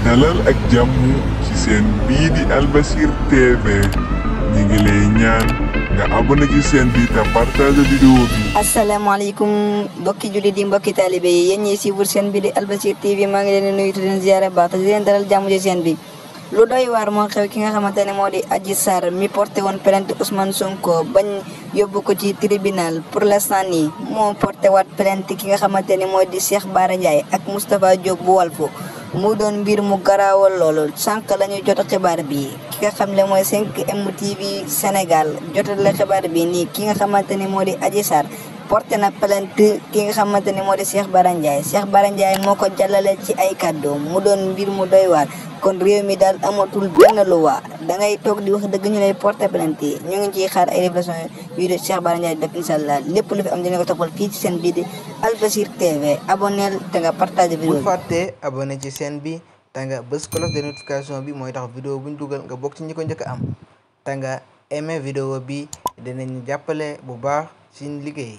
dalal ak jàmm ci seen bii di Albasir TV ñi ngi lay ñaan nga abonné ci seen bi te partage vidéo bi. asalaamaaleykum mbokki jullit yi mbokki taalibe yi yéen ñi suivre seen bi di Albasir TV maa ngi leen di nuyu te leen ziyaare baax te di leen dalal jàmm ci seen bi. lu doy waar moo xew ki nga xamante ne moo di Adji Sarr mi porté woon plainte Ousmane Sonko bañ yóbbu ko ci tribunal pour l'instant nii moo porté waat plainte ki nga xamante ne moo di Cheikh Bara Ndiaye ak Moustapha Diop bu Walfu mu doon mbir mu garaawal loolu sànq la ñuy jot xibaar bi ki nga xam ne mooy 5M TV Sénégal jotale xibaar bi nii ki nga xamante ne moo di Adji Sarr porté na plainte ki nga xamante ne moo di Cheikh Bara Ndiaye Cheikh Bara Ndiaye moo ko jàllale ci ay kàddu mu doon mbir mu doy waar kon réew mi daal amatul benn luwa da ngay toog di wax dëgg ñu lay porté plainte yi ñu ngi ciy xaar ay révélation yu de Cheikh Bara Ndiaye def incha allah lépp lu fi am dina ko toppal fii ci seen bii di Albasir TV abonneel te nga partagé vidéo bi. bul fàtte abonné ci chaîne bi te nga bës cloche de notification bi mooy tax vidéo bu ñu dugal nga bokk ci ñi ko njëkk a am te nga aimé vidéo bi dinañ jàppale bu baax ci liggéey.